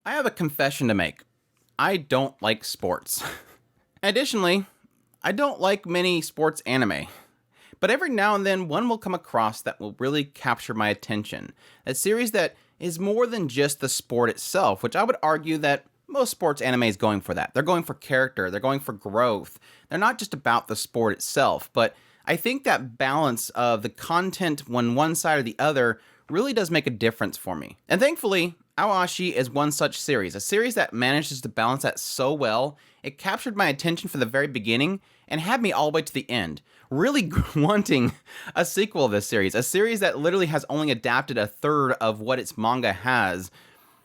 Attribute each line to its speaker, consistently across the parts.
Speaker 1: I have a confession to make. I don't like sports. Additionally, I don't like many sports anime. But every now and then, one will come across that will really capture my attention. A series that is more than just the sport itself, which I would argue that most sports anime is going for that. They're going for character, they're going for growth. They're not just about the sport itself, but I think that balance of the content on one side or the other really does make a difference for me. And thankfully, AoAshi is one such series, a series that manages to balance that so well. It captured my attention from the very beginning and had me all the way to the end, really wanting a sequel of this series, a series that literally has only adapted a third of what its manga has.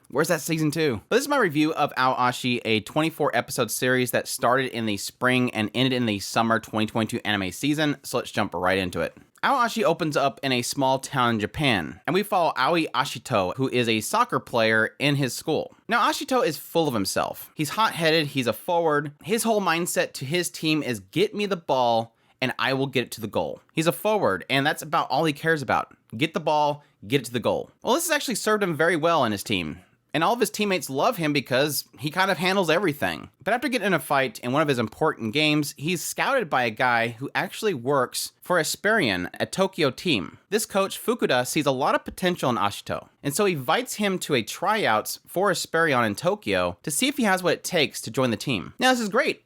Speaker 1: Where's that season 2? But this is my review of Ao Ashi, a 24 episode series that started in the spring and ended in the summer 2022 anime season, so let's jump right into it. Ao Ashi opens up in a small town in Japan, and we follow Ashito, who is a soccer player in his school. Now, Ashito is full of himself. He's hot-headed, he's a forward. His whole mindset to his team is get me the ball, and I will get it to the goal. He's a forward, and that's about all he cares about. Get the ball, get it to the goal. Well, this has actually served him very well in his team. And all of his teammates love him because he kind of handles everything. But after getting in a fight in one of his important games, he's scouted by a guy who actually works for Esperion, a Tokyo team. This coach, Fukuda, sees a lot of potential in Ashito, and so he invites him to a tryouts for Esperion in Tokyo to see if he has what it takes to join the team. Now, this is great.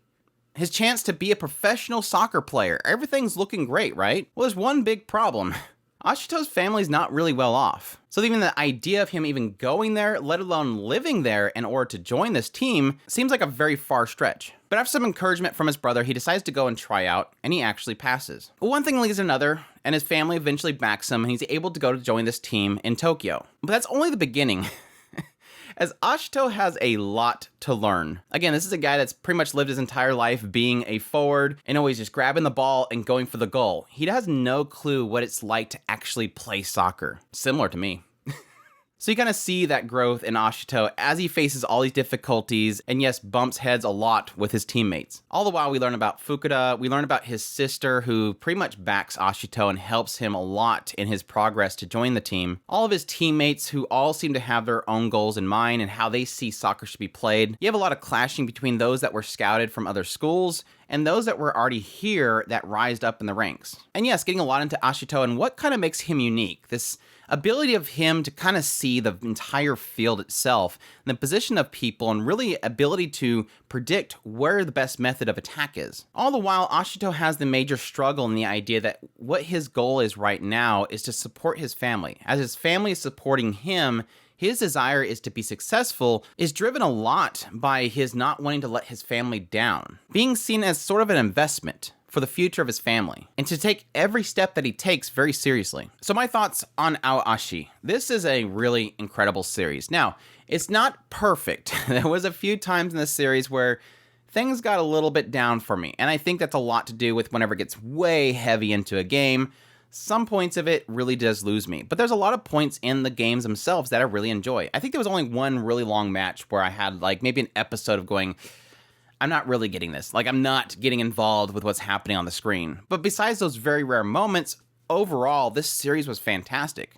Speaker 1: His chance to be a professional soccer player. Everything's looking great, right? Well, there's one big problem. Ashito's family's not really well off. So even the idea of him even going there, let alone living there in order to join this team, seems like a very far stretch. But after some encouragement from his brother, he decides to go and try out, and he actually passes. But one thing leads to another, and his family eventually backs him, and he's able to go to join this team in Tokyo. But that's only the beginning. As Ashito has a lot to learn. Again, this is a guy that's pretty much lived his entire life being a forward and always just grabbing the ball and going for the goal. He has no clue what it's like to actually play soccer. Similar to me. So you kind of see that growth in Ashito as he faces all these difficulties and yes, bumps heads a lot with his teammates. All the while we learn about Fukuda, we learn about his sister who pretty much backs Ashito and helps him a lot in his progress to join the team. All of his teammates who all seem to have their own goals in mind and how they see soccer should be played. You have a lot of clashing between those that were scouted from other schools and those that were already here that rised up in the ranks. And yes, getting a lot into Ashito and what kind of makes him unique. This ability of him to kind of see the entire field itself, and the position of people, and really ability to predict where the best method of attack is. All the while, Ashito has the major struggle in the idea that what his goal is right now is to support his family. As his family is supporting him, his desire is to be successful is driven a lot by his not wanting to let his family down, being seen as sort of an investment for the future of his family, and to take every step that he takes very seriously. So my thoughts on Ao Ashi. This is a really incredible series. Now, it's not perfect. There was a few times in this series where things got a little bit down for me, and I think that's a lot to do with whenever it gets way heavy into a game, some points of it really does lose me. But there's a lot of points in the games themselves that I really enjoy. I think there was only one really long match where I had like maybe an episode of going, I'm not really getting this. Like, I'm not getting involved with what's happening on the screen. But besides those very rare moments, overall, this series was fantastic.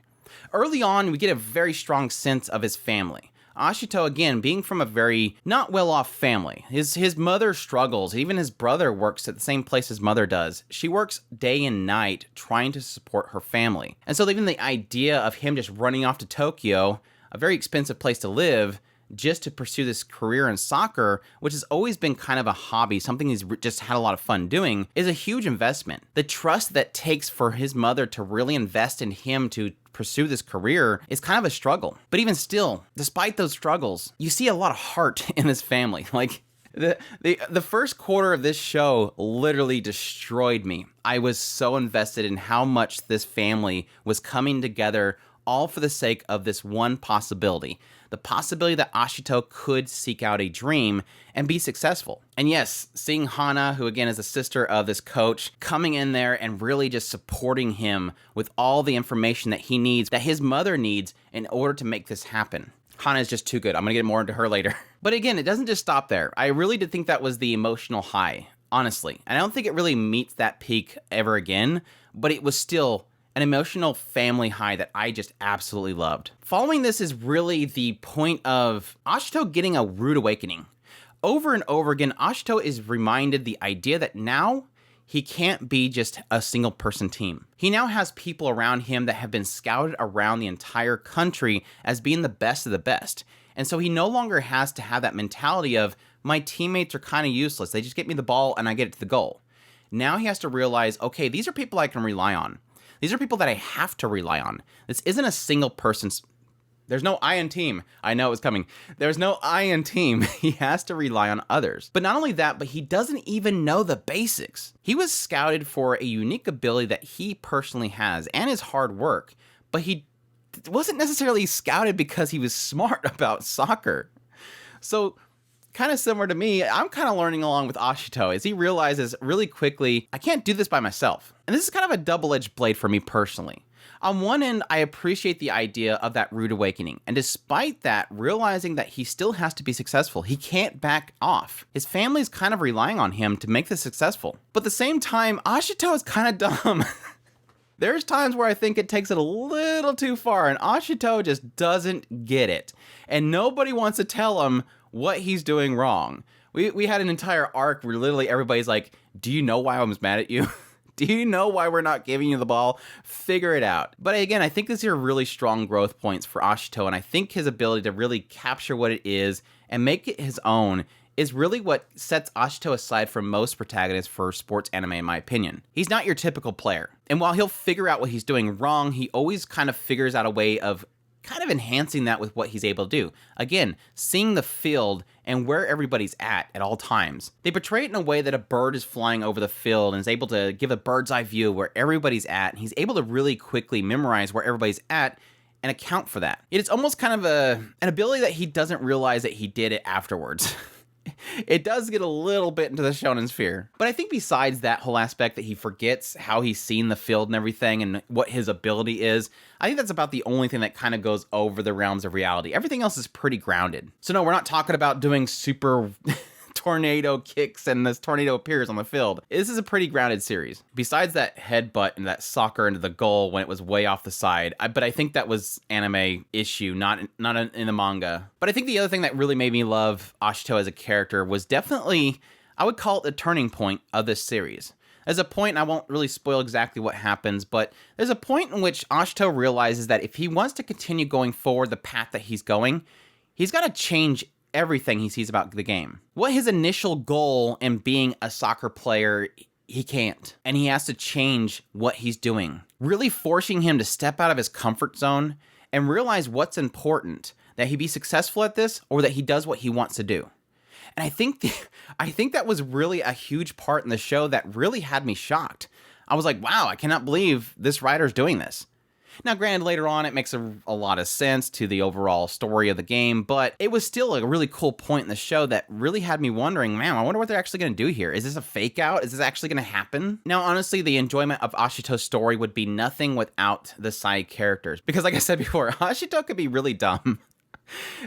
Speaker 1: Early on, we get a very strong sense of his family. Ashito, again, being from a very not well-off family. His mother struggles. Even his brother works at the same place his mother does. She works day and night trying to support her family. And so even the idea of him just running off to Tokyo, a very expensive place to live, just to pursue this career in soccer, which has always been kind of a hobby, something he's just had a lot of fun doing, is a huge investment. The trust that takes for his mother to really invest in him to pursue this career is kind of a struggle. But even still, despite those struggles, you see a lot of heart in this family. Like, the first quarter of this show literally destroyed me. I was so invested in how much this family was coming together, all for the sake of this one possibility. The possibility that Ashito could seek out a dream and be successful. And yes, seeing Hana, who again is a sister of this coach, coming in there and really just supporting him with all the information that he needs, that his mother needs in order to make this happen. Hana is just too good. I'm gonna get more into her later. But again, it doesn't just stop there. I really did think that was the emotional high, honestly. And I don't think it really meets that peak ever again, but it was still an emotional family high that I just absolutely loved. Following this is really the point of Ashito getting a rude awakening. Over and over again, Ashito is reminded the idea that now he can't be just a single person team. He now has people around him that have been scouted around the entire country as being the best of the best. And so he no longer has to have that mentality of, my teammates are kind of useless. They just get me the ball and I get it to the goal. Now he has to realize, okay, these are people I can rely on. These are people that I have to rely on. This isn't a single person's. There's no I in team. I know it was coming. There's no I in team. He has to rely on others. But not only that, but he doesn't even know the basics. He was scouted for a unique ability that he personally has and his hard work, but he wasn't necessarily scouted because he was smart about soccer. So kind of similar to me, I'm kind of learning along with Ashito as he realizes really quickly, I can't do this by myself. And this is kind of a double-edged blade for me personally. On one end, I appreciate the idea of that rude awakening, and despite that, realizing that he still has to be successful. He can't back off. His family's kind of relying on him to make this successful. But at the same time, Ashito is kind of dumb. There's times where I think it takes it a little too far, and Ashito just doesn't get it. And nobody wants to tell him what he's doing wrong. We had an entire arc where literally everybody's like, do you know why I was mad at you? Do you know why we're not giving you the ball? Figure it out. But again, I think these are really strong growth points for Ashito, and I think his ability to really capture what it is and make it his own is really what sets Ashito aside from most protagonists for sports anime, in my opinion. He's not your typical player. And while he'll figure out what he's doing wrong, he always kind of figures out a way of kind of enhancing that with what he's able to do. Again, seeing the field and where everybody's at all times. They portray it in a way that a bird is flying over the field and is able to give a bird's eye view where everybody's at. And he's able to really quickly memorize where everybody's at and account for that. It's almost kind of an ability that he doesn't realize that he did it afterwards. It does get a little bit into the shonen sphere. But I think besides that whole aspect that he forgets how he's seen the field and everything and what his ability is, I think that's about the only thing that kind of goes over the realms of reality. Everything else is pretty grounded. So no, we're not talking about doing super tornado kicks and this tornado appears on the field. This is a pretty grounded series. Besides that headbutt and that soccer into the goal when it was way off the side, but I think that was anime issue, not in the manga. But I think the other thing that really made me love Ashito as a character was definitely, I would call it the turning point of this series. There's a point, and I won't really spoil exactly what happens, but there's a point in which Ashito realizes that if he wants to continue going forward the path that he's going, he's got to change everything he sees about the game. What his initial goal in being a soccer player, he can't. And he has to change what he's doing, really forcing him to step out of his comfort zone and realize what's important, that he be successful at this or that he does what he wants to do. And I think that was really a huge part in the show that really had me shocked. I was like, wow, I cannot believe this writer's doing this. Now, granted, later on, it makes a lot of sense to the overall story of the game, but it was still a really cool point in the show that really had me wondering, man, I wonder what they're actually going to do here. Is this a fake out? Is this actually going to happen? Now, honestly, the enjoyment of Ashito's story would be nothing without the side characters, because like I said before, Ashito could be really dumb.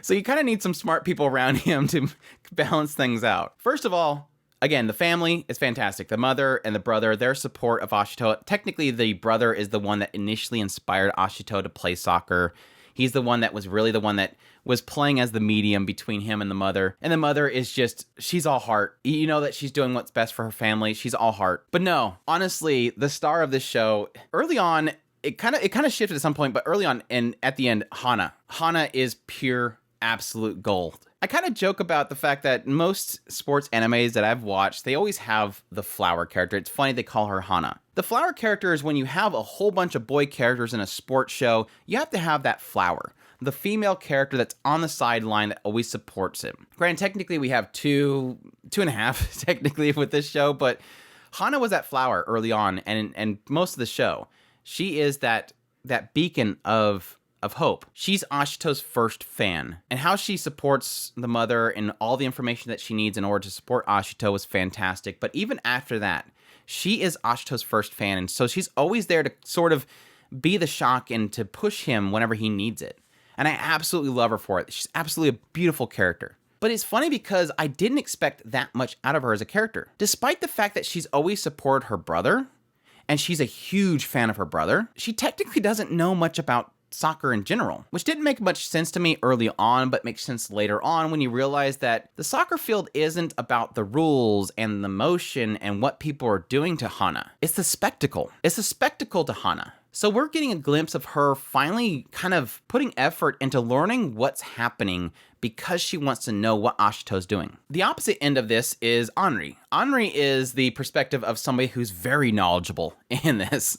Speaker 1: So you kind of need some smart people around him to balance things out. First of all, again, the family is fantastic. The mother and the brother, their support of Ashito. Technically, the brother is the one that initially inspired Ashito to play soccer. He's the one that was really the one that was playing as the medium between him and the mother. And the mother is just, she's all heart. You know that she's doing what's best for her family. She's all heart. But no, honestly, the star of this show, early on, it kind of shifted at some point, but early on and at the end, Hana. Hana is pure, absolute gold. I kind of joke about the fact that most sports animes that I've watched, they always have the flower character. It's funny they call her Hana. The flower character is when you have a whole bunch of boy characters in a sports show, you have to have that flower. The female character that's on the sideline that always supports him. Granted, technically we have two and a half technically with this show, but Hana was that flower early on and most of the show. She is that beacon of hope. She's Ashito's first fan, and how she supports the mother and all the information that she needs in order to support Ashito was fantastic. But even after that, she is Ashito's first fan, and so she's always there to sort of be the shock and to push him whenever he needs it. And I absolutely love her for it. She's absolutely a beautiful character. But it's funny because I didn't expect that much out of her as a character. Despite the fact that she's always supported her brother, and she's a huge fan of her brother. She technically doesn't know much about soccer in general, which didn't make much sense to me early on, but makes sense later on when you realize that the soccer field isn't about the rules and the motion and what people are doing to Hana. It's the spectacle. It's a spectacle to Hana. So we're getting a glimpse of her finally kind of putting effort into learning what's happening because she wants to know what Ashito's doing. The opposite end of this is Anri. Anri is the perspective of somebody who's very knowledgeable in this.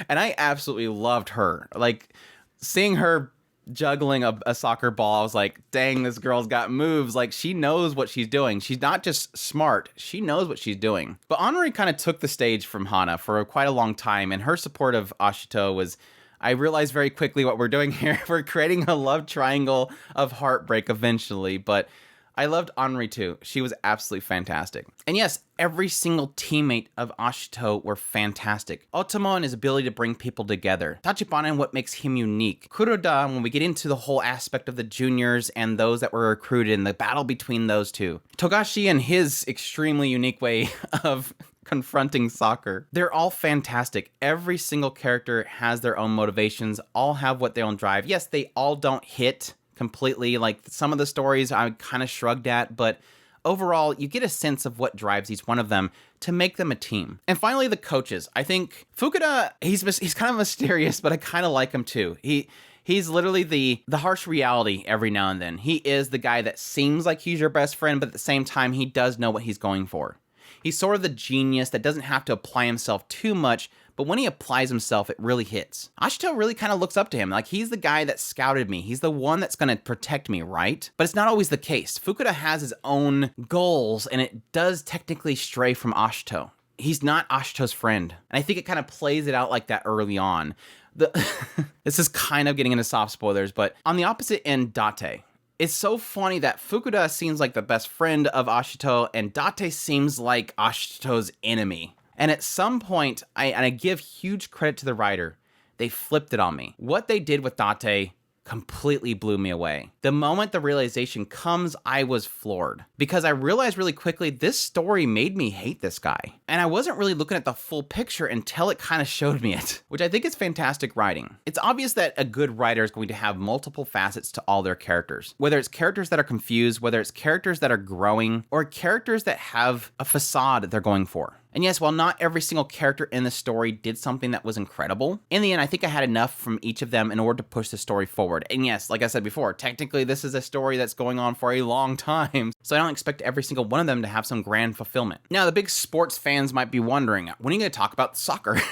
Speaker 1: And I absolutely loved her. Like, seeing her juggling a soccer ball, I was like, dang, this girl's got moves. Like, she knows what she's doing. She's not just smart, she knows what she's doing. But Anri kind of took the stage from Hana for quite a long time, and her support of Ashito was, I realized very quickly what we're doing here. We're creating a love triangle of heartbreak eventually, but I loved Anri too. She was absolutely fantastic. And yes, every single teammate of Ashito were fantastic. Otomo and his ability to bring people together. Tachibana and what makes him unique. Kuroda, when we get into the whole aspect of the juniors and those that were recruited and the battle between those two. Togashi and his extremely unique way of confronting soccer. They're all fantastic. Every single character has their own motivations, all have what their own drive. Yes, they all don't hit completely. Like, some of the stories I kind of shrugged at, but overall, you get a sense of what drives each one of them to make them a team. And finally, the coaches. I think Fukuda, he's kind of mysterious, but I kind of like him too. He's literally the harsh reality every now and then. He is the guy that seems like he's your best friend, but at the same time, he does know what he's going for. He's sort of the genius that doesn't have to apply himself too much, but when he applies himself, it really hits. Ashito really kind of looks up to him. Like, he's the guy that scouted me. He's the one that's going to protect me, right? But it's not always the case. Fukuda has his own goals, and it does technically stray from Ashito. He's not Ashito's friend. And I think it kind of plays it out like that early on. This is kind of getting into soft spoilers, but on the opposite end, Date. It's so funny that Fukuda seems like the best friend of Ashito, and Date seems like Ashito's enemy. And at some point, I give huge credit to the writer, they flipped it on me. What they did with Date completely blew me away. The moment the realization comes, I was floored. Because I realized really quickly, this story made me hate this guy. And I wasn't really looking at the full picture until it kind of showed me it, which I think is fantastic writing. It's obvious that a good writer is going to have multiple facets to all their characters. Whether it's characters that are confused, whether it's characters that are growing, or characters that have a facade they're going for. And yes, while not every single character in the story did something that was incredible, in the end, I think I had enough from each of them in order to push the story forward. And yes, like I said before, technically this is a story that's going on for a long time, so I don't expect every single one of them to have some grand fulfillment. Now, the big sports fans might be wondering, when are you going to talk about soccer?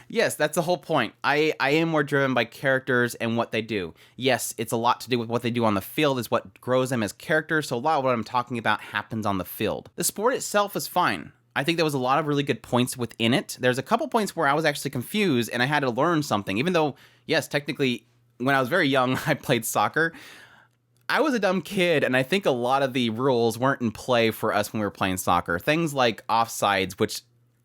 Speaker 1: Yes, that's the whole point. I am more driven by characters and what they do. Yes, it's a lot to do with what they do on the field is what grows them as characters, so a lot of what I'm talking about happens on the field. The sport itself is fine. I think there was a lot of really good points within it. There's a couple points where I was actually confused and I had to learn something, even though, yes, technically, when I was very young, I played soccer. I was a dumb kid, and I think a lot of the rules weren't in play for us when we were playing soccer. Things like offsides, which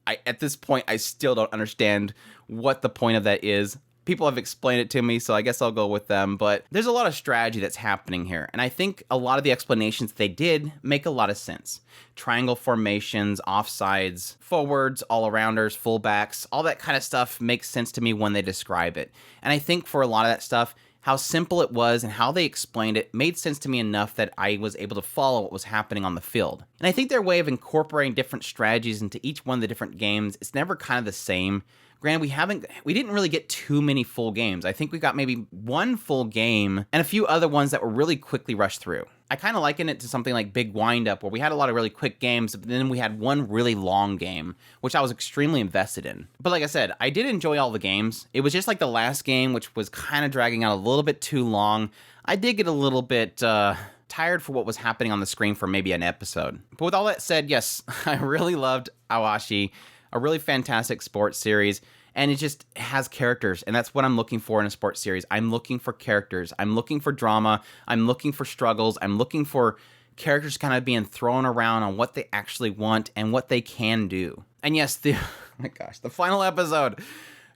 Speaker 1: at this point, I still don't understand what the point of that is. People have explained it to me, so I guess I'll go with them. But there's a lot of strategy that's happening here. And I think a lot of the explanations they did make a lot of sense. Triangle formations, offsides, forwards, all-arounders, fullbacks, all that kind of stuff makes sense to me when they describe it. And I think for a lot of that stuff, how simple it was and how they explained it made sense to me enough that I was able to follow what was happening on the field. And I think their way of incorporating different strategies into each one of the different games, it's never kind of the same. Granted, we didn't really get too many full games. I think we got maybe one full game and a few other ones that were really quickly rushed through. I kind of liken it to something like Big Wind-Up, where we had a lot of really quick games, but then we had one really long game, which I was extremely invested in. But like I said, I did enjoy all the games. It was just like the last game, which was kind of dragging out a little bit too long. I did get a little bit tired for what was happening on the screen for maybe an episode. But with all that said, yes, I really loved Ao Ashi, a really fantastic sports series. And it just has characters, and that's what I'm looking for in a sports series. I'm looking for characters. I'm looking for drama. I'm looking for struggles. I'm looking for characters kind of being thrown around on what they actually want and what they can do. And yes, oh my gosh, the final episode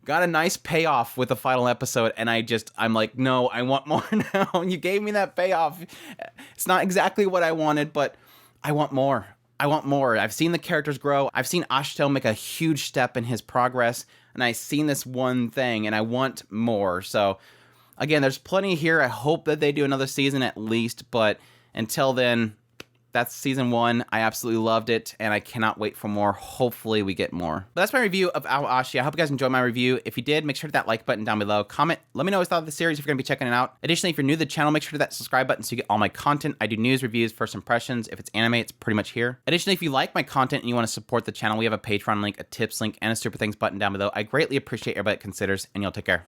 Speaker 1: got a nice payoff with the final episode, and I'm like, no, I want more now. You gave me that payoff. It's not exactly what I wanted, but I want more. I want more. I've seen the characters grow. I've seen Ashito make a huge step in his progress, and I've seen this one thing, and I want more. So, again, there's plenty here. I hope that they do another season at least, but until then, that's season 1. I absolutely loved it, and I cannot wait for more. Hopefully, we get more. But that's my review of Ao Ashi. I hope you guys enjoyed my review. If you did, make sure to hit that like button down below. Comment. Let me know what you thought of the series if you're going to be checking it out. Additionally, if you're new to the channel, make sure to hit that subscribe button so you get all my content. I do news, reviews, first impressions. If it's anime, it's pretty much here. Additionally, if you like my content and you want to support the channel, we have a Patreon link, a tips link, and a super thanks button down below. I greatly appreciate everybody that considers, and y'all take care.